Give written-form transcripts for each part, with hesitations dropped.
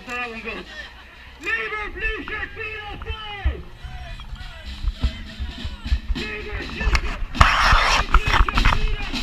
There we go. Labour blue shirt, feet on fire! Labour blue shirt, feet on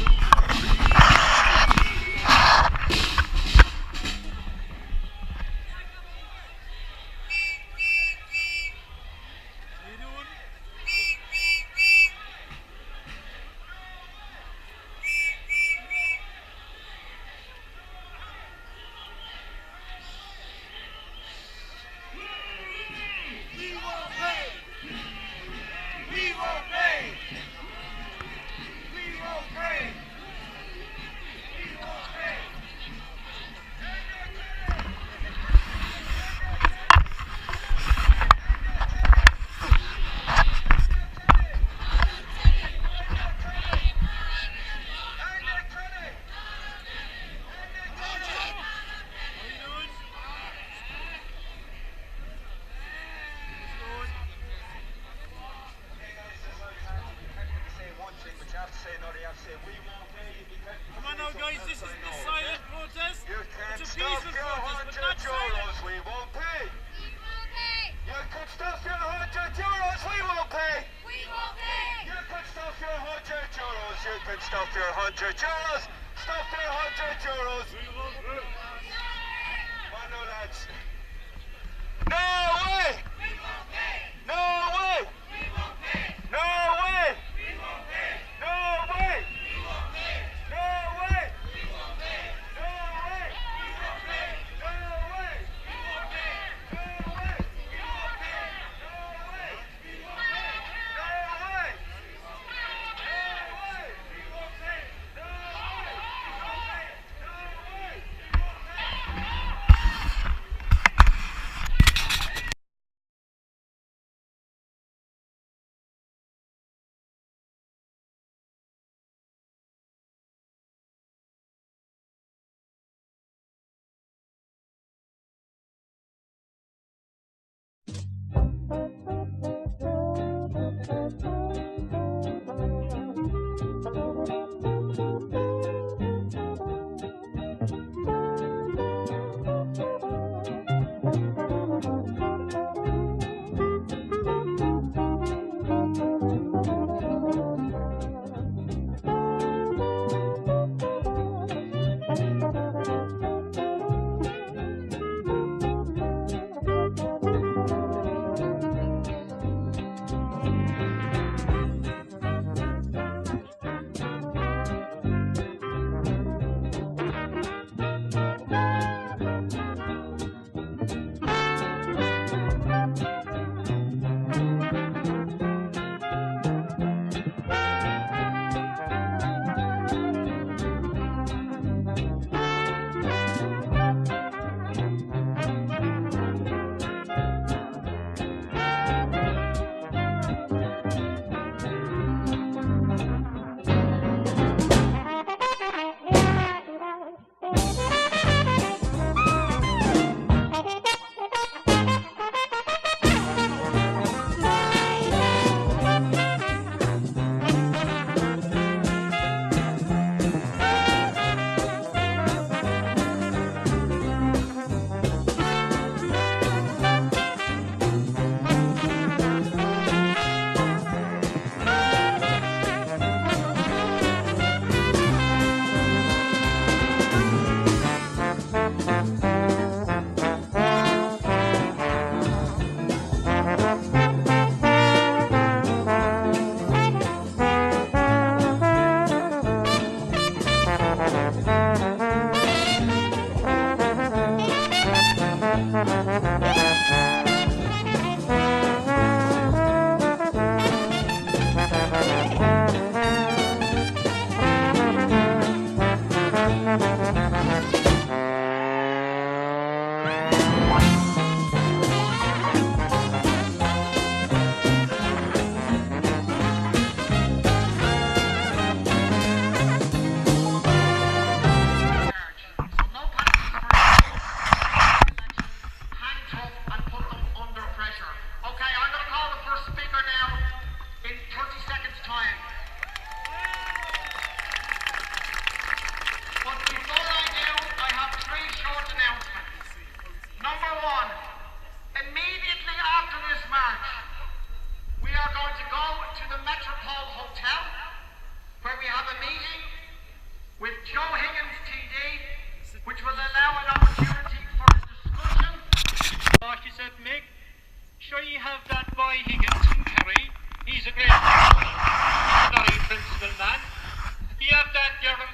Come on now guys, this is the silent protest. You can It's a stuff peaceful your protest, but not 100 euros, silent. we won't pay. You can stuff your 100 euros, we won't pay. You can stuff your 100 euros, you can stuff your 100 euros. Stuff your 100 euros. We won't pay. Come on now lads. No way! No way! No way! No way! No way! No way!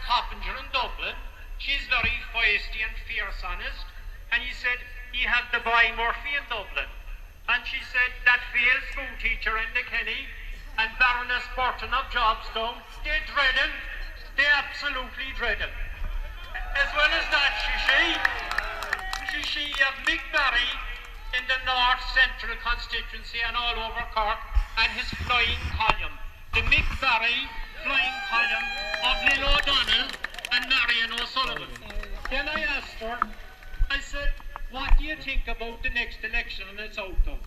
Coppinger in Dublin. She's very feisty and fierce honest. And he said he had the boy Murphy in Dublin. And she said that failed school teacher in the Kenny and Baroness Burton of Jobstone, they dread him. They absolutely dread him. As well as that, she have Mick Barry in the North Central constituency and all over Cork, and his flying column. The Mick Barry flying column of Lil O'Donnell and Marion O'Sullivan. Then I asked her, I said, what do you think about the next election and its outcome?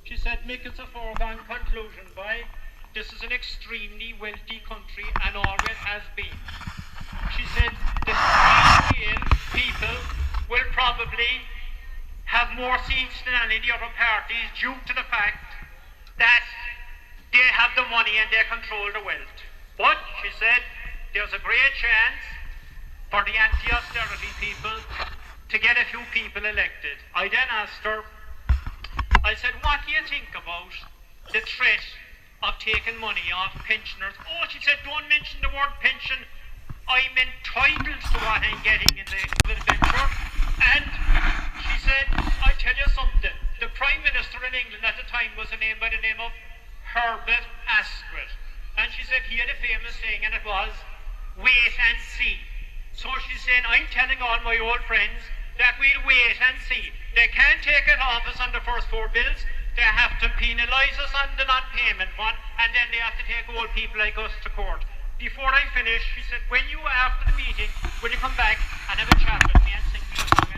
She said, Mick, it's a foregone conclusion, boy. This is an extremely wealthy country and always has been. She said, the Green people will probably have more seats than any of the other parties due to the fact that they have the money and they control the wealth. But, she said, there's a great chance for the anti-austerity people to get a few people elected. I then asked her, I said, what do you think about the threat of taking money off pensioners? Oh, she said, don't mention the word pension. I'm entitled to what I'm getting in the venture. And she said, I tell you something, the Prime Minister in England at the time was a name by the name of Herbert Asquith. And she said he had a famous saying, and it was, wait and see. So she's saying, I'm telling all my old friends that we'll wait and see. They can't take it off us on the first 4 bills. They have to penalise us on the non-payment one, and then they have to take old people like us to court. Before I finish, she said, when you are after the meeting, will you come back and have a chat with me and sing me a song? I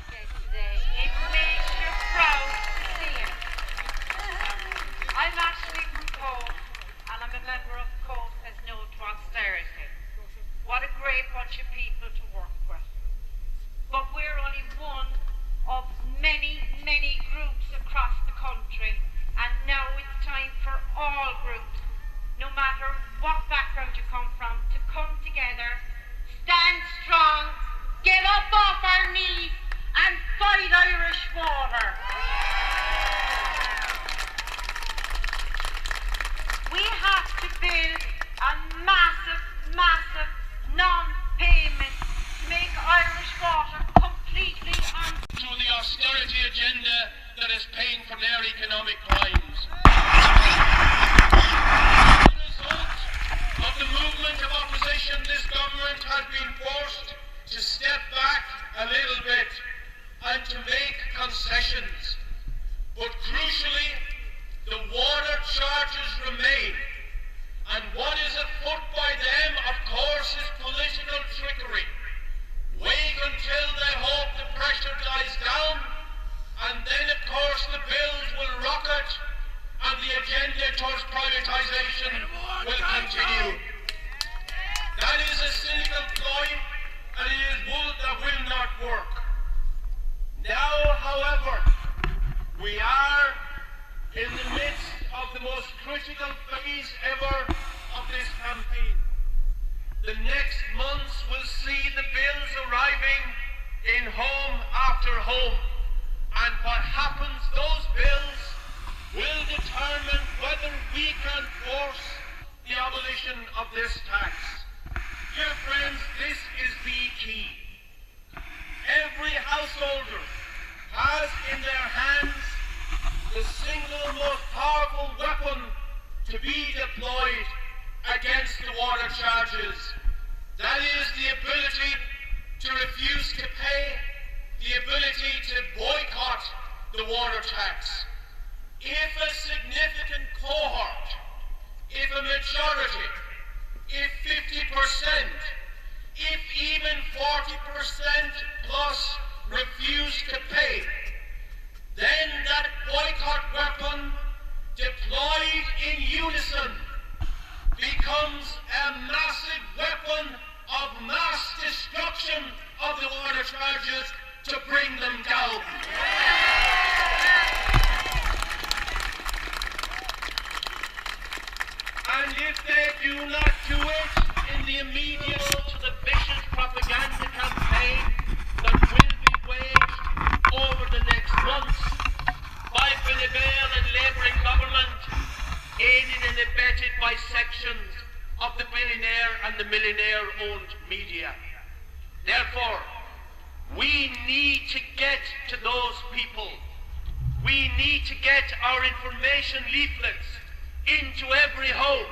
said, it makes you proud to see it. I'm actually from Cork, and I'm a member of Cork as no to Austerity. What a great bunch of people to work with. But we're only one of many, many groups across the country, and now it's time for all groups, no matter what background you come from, to come together, stand strong, get up off our knees, and fight Irish water. We have to build a massive, massive non-payment to make Irish water completely through the austerity agenda that is paying for their economic crimes. As a result of the movement of opposition, this government has been forced to step back a little bit and to make concessions. But crucially, the water charges remain. And what is afoot by them, of course, is political trickery. Wait until they hope the pressure dies down, and then of course the bills will rocket and the agenda towards privatisation will continue. That is a cynical ploy, and it is one that will not work. Now, however, we are in the midst of the most critical phase ever of this campaign. The next months will see the bills arriving in home after home. And what happens, those bills will determine whether we can force the abolition of this tax. Dear friends, this is the key. Every householder has in their hands the single most powerful weapon to be deployed against the water charges. That is the ability to refuse to pay, the ability to boycott the water tax. If a significant cohort, if a majority, if 50%, if even 40% plus refuse to pay, then that boycott weapon deployed in unison becomes a massive weapon of mass destruction of the water charges to bring them down. And if they do not do it in the immediate to the vicious propaganda campaign that will be waged over the next months by Fine Gael and Labour in government, aided and abetted by sections of the billionaire and the millionaire-owned media. Therefore, we need to get to those people. We need to get our information leaflets into every home.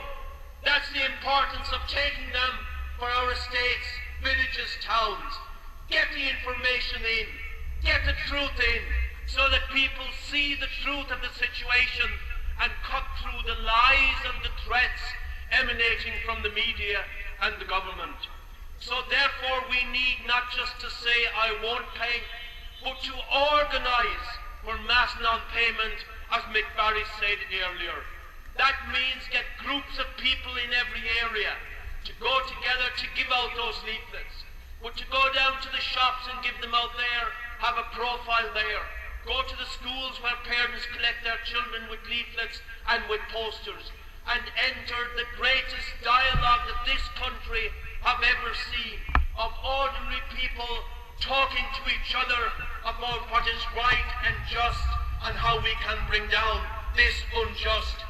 That's the importance of taking them for our estates, villages, towns. Get the information in, get the truth in, so that people see the truth of the situation and cut through the lies and the threats emanating from the media and the government. So therefore we need not just to say I won't pay, but to organise for mass non-payment, as Mick Barry said earlier. That means get groups of people in every area to go together to give out those leaflets, but to go down to the shops and give them out there, have a profile there. Go to the schools where parents collect their children with leaflets and with posters, and enter the greatest dialogue that this country have ever seen, of ordinary people talking to each other about what is right and just and how we can bring down this unjust.